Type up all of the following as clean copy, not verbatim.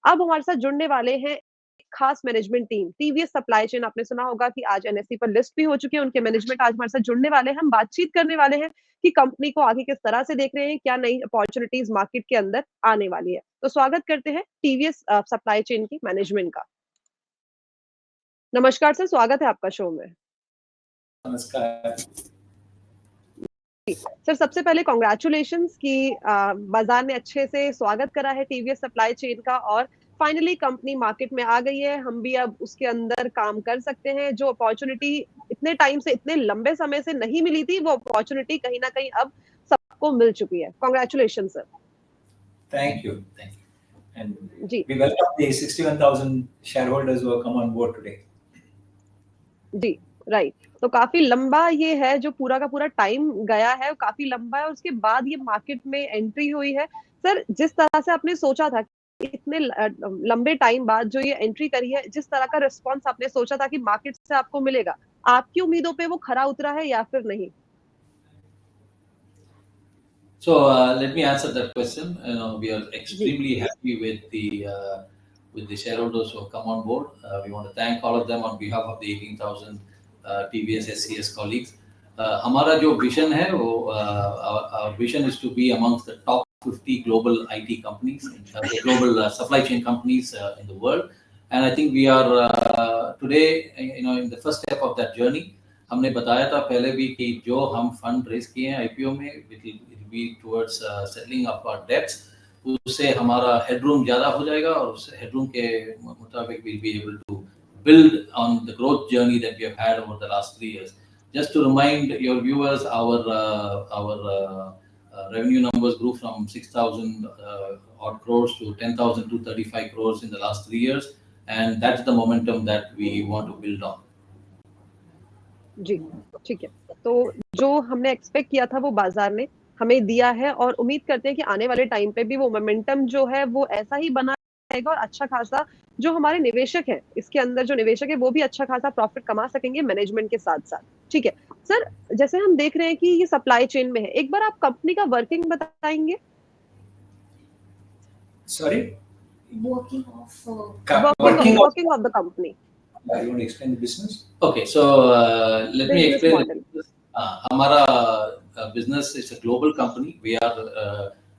अब हमारे साथ जुड़ने वाले हैं एक खास management team, TVS supply chain. आपने सुना होगा कि आज एनएसई पर लिस्ट भी हो चुके हैं, उनके मैनेजमेंट आज हमारे साथ जुड़ने वाले हैं। हम बातचीत करने वाले हैं कि कंपनी को आगे किस तरह से देख रहे हैं, क्या नई अपॉर्च्युनिटीज मार्केट के अंदर आने वाली है। तो स्वागत करते हैं टीवीएस सप्लाई चेन की मैनेजमेंट का। नमस्कार सर, स्वागत है आपका शो में। नमस्कार। सर सबसे पहले कॉन्ग्रेचुलेशंस कि बाजार ने अच्छे से स्वागत करा है टीवीएस सप्लाई चेन का और फाइनली कंपनी मार्केट में आ गई है। हम भी अब उसके अंदर काम कर सकते हैं। जो अपॉर्चुनिटी इतने टाइम से, इतने लंबे समय से नहीं मिली थी, वो अपॉर्चुनिटी कहीं ना कहीं अब सबको मिल चुकी है। Congratulation sir. Thank you. And जी we welcome the 61,000 shareholders who have come on board today. जी, राइट। तो काफी लंबा ये है, जो पूरा का पूरा टाइम गया है, काफी लंबा है और उसके बाद ये मार्केट में एंट्री हुई है। सर जिस तरह से आपने सोचा था कि इतने लंबे टाइम बाद जो ये एंट्री करी है, जिस तरह का रिस्पॉन्स आपने सोचा था कि मार्केट से आपको मिलेगा, आपकी उम्मीदों पे वो खरा उतरा है या फिर नहीं? So let me answer that question. We are ji extremely happy with the shareholders who have come on board. We want to thank all of them on behalf of the 18,000 TVS SCS colleagues. हमारा जो vision है वो our vision is to be amongst the top 50 global IT companies, the global supply chain companies in the world. And I think we are today, in the first step of that journey. हमने बताया था पहले भी कि जो हम fund raise किए हैं आईपीओ में, it will be towards settling up our debts. उससे हमारा हेडरूम ज्यादा हो जाएगा और उस हेडरूम के मुताबिक will be able to build on the growth journey that we have had over the last 3 years. Just to remind your viewers, our revenue numbers grew from 6,000 odd crores to 10,235 crores in the last 3 years, and that's the momentum that we want to build on. जी, ठीक है। तो जो हमने expect किया था वो बाजार ने हमें दिया है और उम्मीद करते हैं कि आने वाले टाइम पे भी वो मोमेंटम जो है वो ऐसा ही बना रहेगा और अच्छा खासा जो हमारे निवेशक हैं, इसके अंदर जो निवेशक है वो भी अच्छा खासा प्रॉफिट कमा सकेंगे मैनेजमेंट के साथ-साथ। ठीक है। सर जैसे हम देख रहे हैं कि ये सप्लाई चेन में है, एक बार आप कंपनी का वर्किंग बताएँगे? Sorry? Working of working of the company, You want to explain the business? Okay, so let me business explain. Model. हमारा business is a global company. We are,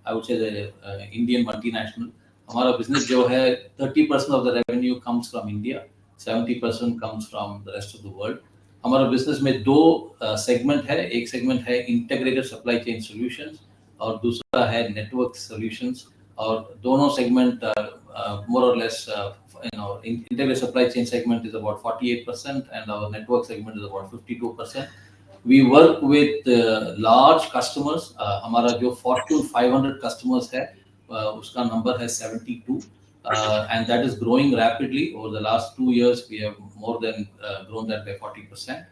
I would say, the Indian multinational. हमारा business जो है 30% of the revenue comes from India, 70% comes from the rest of the world. हमारा business में दो segment है, एक segment है integrated supply chain solutions और दूसरा है network solutions, और दोनों segment more or less integrated supply chain segment is about 48% and our network segment is about 52%. We work with large customers. हमारा जो Fortune 500 customers है उसका number है 72, and that is growing rapidly. Over the last 2 years we have more than grown that by 40%.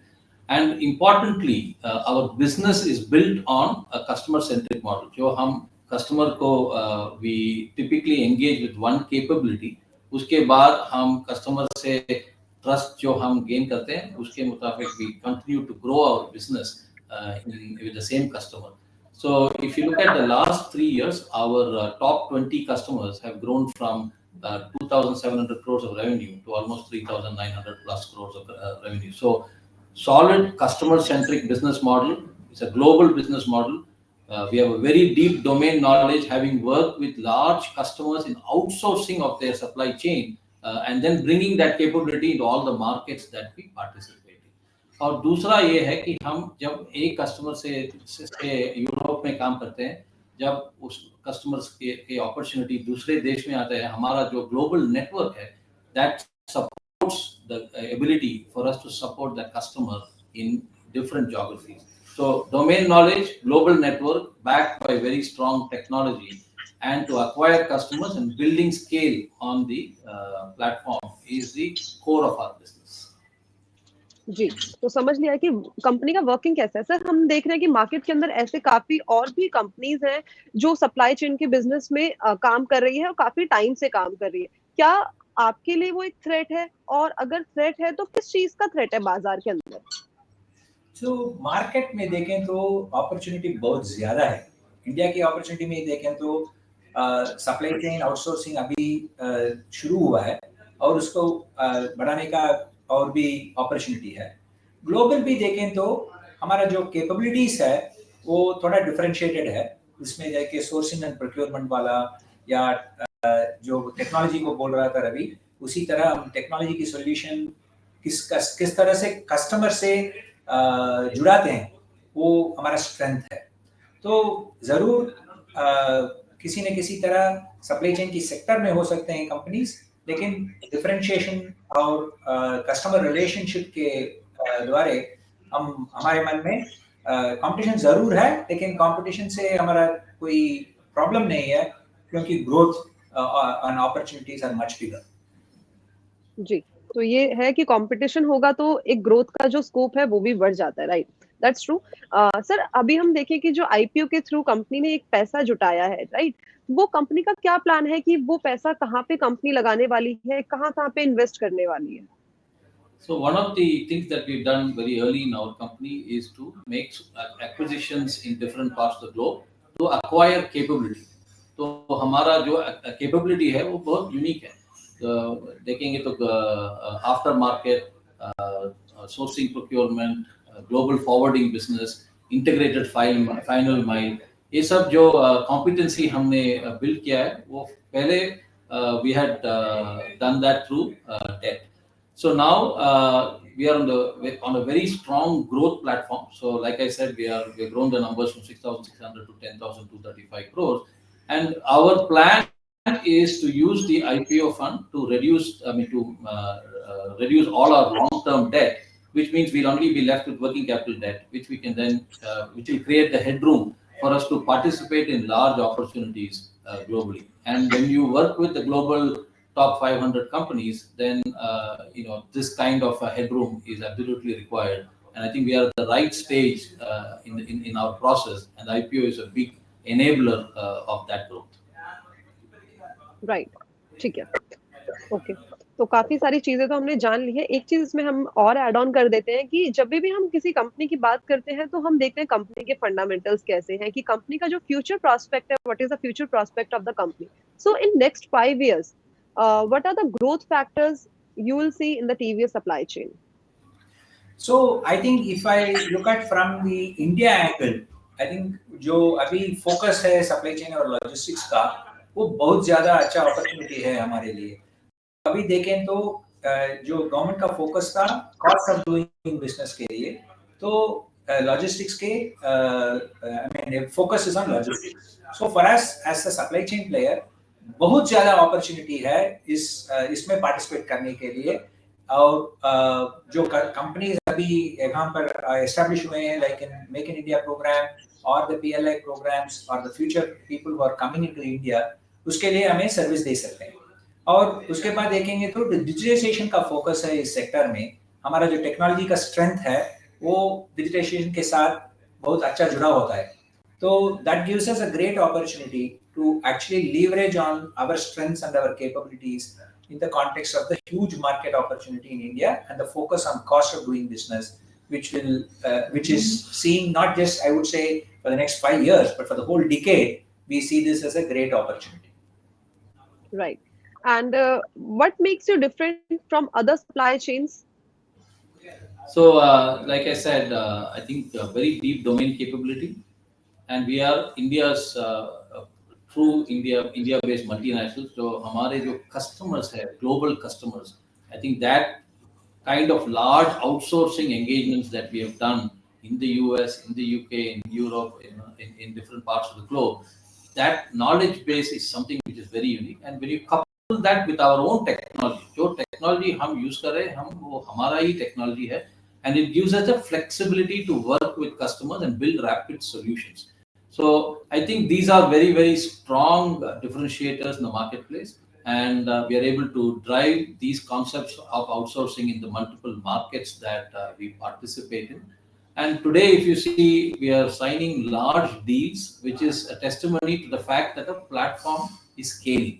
And importantly, our business is built on a customer centric model. जो हम customer को we typically engage with one capability, उसके बाद हम customer से trust जो हम gain करते हैं उसके मुताबिक we continue to grow our business with the same customer. So if you look at the last 3 years, our top 20 customers have grown from 2,700 crores of revenue to almost 3,900 plus crores of revenue. So solid customer centric business model. It's a global business model. We have a very deep domain knowledge, having worked with large customers in outsourcing of their supply chain, and then bringing that capability into all the markets that we participate in. और दूसरा ये है कि हम जब एक customer से Europe में काम करते हैं, जब उस कस्टमर्स के अपॉर्चुनिटी दूसरे देश में आते हैं, हमारा जो ग्लोबल नेटवर्क है, that supports the ability for us to support the customer in different geographies. So domain knowledge, global network backed by very strong technology, and to acquire customers and building scale on the platform is the core of our business. जी, तो समझ लिया कि company का working कैसा है। Sir हम देख रहे हैं कि मार्केट के अंदर ऐसे काफ़ी और भी कंपनीज़ हैं, जो सप्लाई चेन के बिज़नेस में काम कर रही है और काफ़ी टाइम से काम कर रही है। क्या आपके लिए वो एक थ्रेट है? और अगर थ्रेट है तो किस चीज़ का थ्रेट है बाज़ार के अंदर? तो मार्केट में देखें तो अपॉर्चुनिटी बहुत ज़्यादा है। इंडिया की अपॉर्चुनिटी में देखें तो सप्लाई चेन आउटसोर्सिंग अभी शुरू हुआ है और उसको बढ़ाने का और भी अपॉर्चुनिटी है। ग्लोबल भी देखें तो हमारा जो कैपेबिलिटीज है वो थोड़ा डिफरेंशिएटेड है। इसमें जाके सोर्सिंग एंड प्रोक्योरमेंट वाला या जो टेक्नोलॉजी को बोल रहा था रवि, उसी तरह हम टेक्नोलॉजी की सॉल्यूशन किस तरह से कस्टमर से जुड़ाते हैं, वो हमारा स्ट्रेंथ है। तो जरूर किसी न किसी तरह सप्लाई चेन की सेक्टर में हो सकते हैं कंपनीज, लेकिन डिफरेंशिएशन और कस्टमर रिलेशनशिप के द्वारा हम हमारे मन में कंपटीशन जरूर है, लेकिन कंपटीशन से हमारा कोई प्रॉब्लम नहीं है, क्योंकि growth and opportunities are much bigger. जी, तो ये है कि कंपटीशन होगा तो एक ग्रोथ का जो स्कोप है वो भी बढ़ जाता है, राइट? That's true. सर, अभी हम देखें कि जो आईपीओ के थ्रू कंपनी ने एक पैसा जुटाया है, राइट? वो कंपनी का क्या प्लान है कि वो पैसा कहाँ पे कंपनी लगाने वाली है, कहाँ पे इन्वेस्ट करने वाली है? So one of the things that we've done very early in our company is to make acquisitions in different parts of the globe to acquire capability. तो हमारा जो capability है वो बहुत यूनिक है। देखेंगे तो after market sourcing, procurement, global forwarding business, integrated final mile, ये सब जो कॉम्पिटेंसी हमने बिल्ड किया है वो पहले we had done that through debt. So now we are on a very strong growth platform. So like I said, we've grown the numbers from 6,600 to 10,235 crores, and our plan is to use the IPO fund to reduce all our long-term debt, which means we'll only be left with working capital debt, which we can then which will create the headroom for us to participate in large opportunities globally. And when you work with the global top 500 companies, then this kind of a headroom is absolutely required, and I think we are at the right stage in our process, and IPO is a big enabler of that growth. Right, ठीक है, okay. तो काफी सारी चीजें तो हमने जान ली है। एक चीज इसमें हम और ऐड ऑन कर देते हैं कि जब भी हम किसी कंपनी की बात करते हैं तो हम देखते हैं कंपनी के फंडामेंटल्स कैसे हैं, कि कंपनी का जो फ्यूचर प्रोस्पेक्ट है, what is the future prospect of the company. So in next 5 years, what are the growth factors you will see in the TVS supply chain? So I think if I look at from the India angle, I think जो अभी focus है supply chain और logistics का, वो बहुत ज्यादा अच्छा opportunity है हमारे लिए। अभी देखें तो जो गवर्नमेंट का फोकस था कॉस्ट ऑफ डूइंग बिजनेस के लिए, तो लॉजिस्टिक्स के focus is on logistics. So for us as a supply chain player बहुत ज्यादा अपॉर्चुनिटी है इसमें पार्टिसिपेट करने के लिए। और जो कंपनीज अभी यहाँ पर एस्टैब्लिश हुए हैं, like in make in India programme और द PLI प्रोग्राम्स और the future people who are coming into India, उसके लिए हमें सर्विस दे सकते हैं। और उसके बाद देखेंगे तो डिजिटाइजेशन का फोकस है इस सेक्टर में। हमारा जो टेक्नोलॉजी का स्ट्रेंथ है वो डिजिटाइजेशन के साथ बहुत अच्छा जुड़ा होता है। तो that gives us a great opportunity to actually leverage on our strengths and our capabilities in the context of the huge market opportunity in India and the focus on cost of doing business, which is seeing not just, I would say, for the next 5 years, but for the whole decade, we see this as a great opportunity. Right. And what makes you different from other supply chains? So, like I said, I think very deep domain capability, and we are India's through India-based multinationals. So, हमारे जो customers है, global customers, I think that kind of large outsourcing engagements that we have done in the US, in the UK, in Europe, in different parts of the globe, that knowledge base is something which is very unique. And when you couple that with our own technology, जो technology हम use कर रहे हैं, वो हमारा ही technology है, and it gives us the flexibility to work with customers and build rapid solutions. So I think these are very, very strong differentiators in the marketplace, and we are able to drive these concepts of outsourcing in the multiple markets that we participate in. And today, if you see, we are signing large deals, which is a testimony to the fact that the platform is scaling.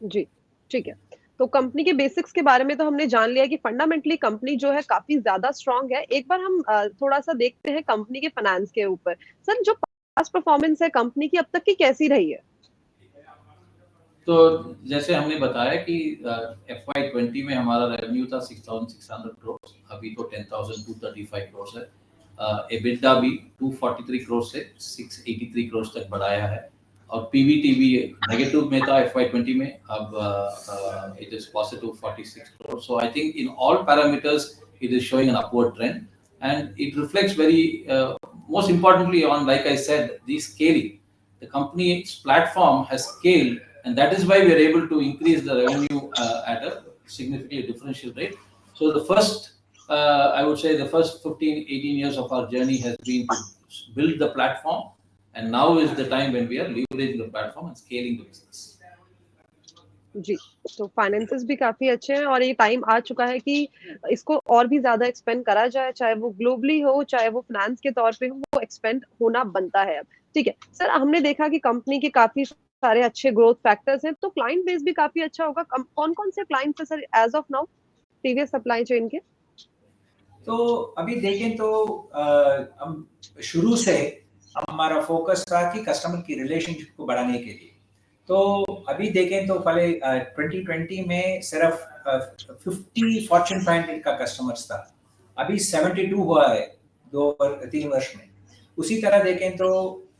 जी, ठीक है। तो company के basics के बारे में तो हमने जान लिया कि फंडामेंटली कंपनी जो है काफी ज्यादा स्ट्रांग है। एक बार हम थोड़ा सा देखते हैं कंपनी के फाइनेंस के ऊपर। सर, जो पास्ट परफॉर्मेंस है कंपनी की अब तक की कैसी रही है? तो जैसे हमने बताया कि FY20 में हमारा रेवेन्यू था 6,600 करोड़, अभी तो 10,235 करोड़ है। EBITDA भी 243 करोड़ से 683 करोड़ तक बढ़ाया है, और PBT भी नेगेटिव में था FY20 में, अब it is positive 46 crore. So I think in all parameters it is showing an upward trend, and it reflects very most importantly on, like I said, the scaling. The company's platform has scaled, and that is why we are able to increase the revenue at a significantly differential rate. So the first, I would say the first 15, 18 years of our journey has been to build the platform, and now is the time when we are leveraging the platform and scaling the business. जी, तो finances भी काफ़ी अच्छे हैं और ये time आ चुका है कि इसको और भी ज़्यादा एक्सपेंड करा जाए, चाहे वो ग्लोबली हो, चाहे वो फाइनेंस के तौर पे हो, वो एक्सपेंड होना बनता है अब। ठीक है। सर, हमने देखा कि कंपनी के काफ़ी सारे अच्छे ग्रोथ फैक्टर्स हैं, तो क्लाइंट बेस भी काफ़ी अच्छा होगा। कौन-कौन से क्लाइंट्स हैं sir as of now TVS supply chain के? तो अभी देखें तो हम शुरू से हमारा फोकस था कि कस्टमर की रिलेशनशिप को बढ़ाने के लिए। तो अभी देखें तो पहले 2020 में सिर्फ 50 फॉर्च्यून 500 का कस्टमर्स था, अभी 72 हुआ है 3 वर्ष में। उसी तरह देखें तो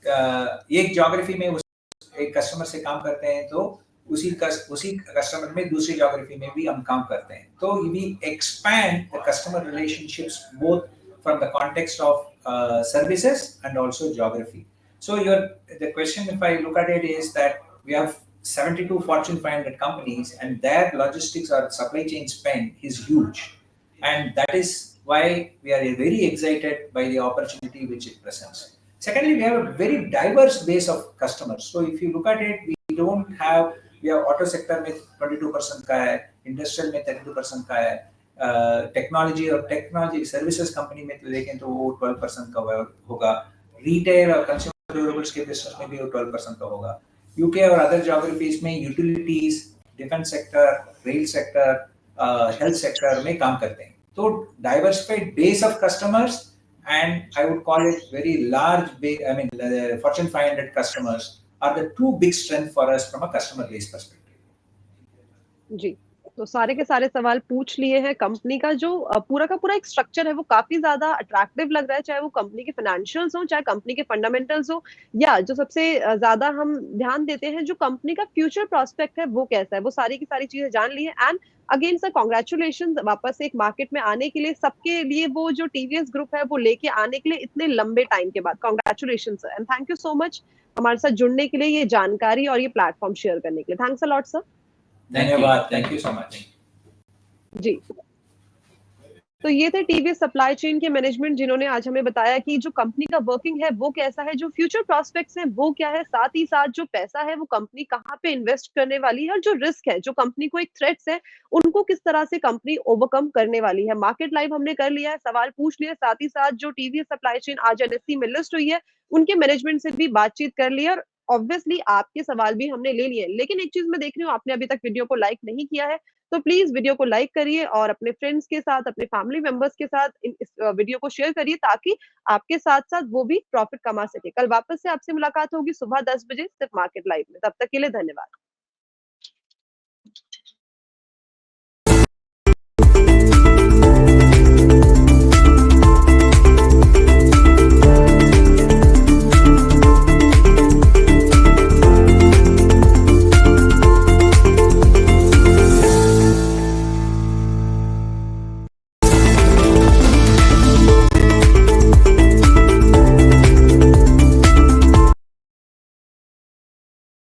एक ज्योग्राफी में एक कस्टमर से काम करते हैं तो उसी कस्टमर में दूसरी ज्योग्राफी में भी हम काम करते हैं। तो we expand the customer relationships both from the context of services and also geography. So the question, if I look at it, is that we have 72 Fortune 500 companies, and their logistics or supply chain spend is huge, and that is why we are very excited by the opportunity which it presents. Secondly, we have a very diverse base of customers. So if you look at it, we have auto sector में 22% का है, industrial में 32% का है, technology और technology services company में देखें तो वो 12% का होगा, retail और consumer durables के business में भी वो 12% का होगा। UK और other geographies में utilities, defense sector, rail sector, health sector में काम करते हैं। तो diversified base of customers, and I would call it very large, the Fortune 500 customers are the two big strength for us from a customer base perspective. जी, तो सारे के सारे सवाल पूछ लिए हैं। कंपनी का जो पूरा का पूरा एक स्ट्रक्चर है वो काफ़ी ज़्यादा अट्रैक्टिव लग रहा है, चाहे वो कंपनी के फाइनेंशियल्स हों, चाहे कंपनी के फंडामेंटल्स हों, या जो सबसे ज़्यादा हम ध्यान देते हैं जो कंपनी का फ्यूचर प्रॉस्पेक्ट है वो कैसा है, वो सारी की सारी चीज़ें जान ली हैं। एंड अगेन सर कांग्रेचुलेशंस वापस एक मार्केट में आने के लिए, सबके लिए वो जो टीवीएस ग्रुप है वो लेके आने के लिए इतने लंबे टाइम के बाद। Congratulations sir, and thank you so much हमारे साथ जुड़ने के लिए, ये जानकारी और ये प्लेटफॉर्म शेयर करने के लिए। Thanks a lot sir. धन्यवाद, थैंक यू सो मच। जी, तो ये थे टीवीएस सप्लाई चेन के मैनेजमेंट जिन्होंने आज हमें बताया कि जो कंपनी का वर्किंग है वो कैसा है, जो फ्यूचर प्रॉस्पेक्ट्स हैं वो क्या है, साथ ही साथ जो पैसा है वो कंपनी कहाँ पे इन्वेस्ट करने वाली है, और जो रिस्क है, जो कंपनी को एक थ्रेट्स है, उनको किस तरह से कंपनी ओवरकम करने वाली है। मार्केट लाइव हमने कर लिया है, सवाल पूछ लिए, साथ ही साथ जो टीवीएस सप्लाई चेन आज एनएससी में लिस्ट हुई है, उनके मैनेजमेंट से भी बातचीत कर ली है, और ऑब्वियसली आपके सवाल भी हमने ले लिए। लेकिन एक चीज मैं देख रही हूँ, आपने अभी तक वीडियो को लाइक नहीं किया है, तो प्लीज वीडियो को लाइक करिए और अपने फ्रेंड्स के साथ, अपने फैमिली मेंबर्स के साथ इस वीडियो को शेयर करिए, ताकि आपके साथ साथ वो भी प्रॉफिट कमा सके। कल वापस से आपसे मुलाकात होगी सुबह 10 बजे सिर्फ मार्केट लाइव में। तब तक के लिए धन्यवाद।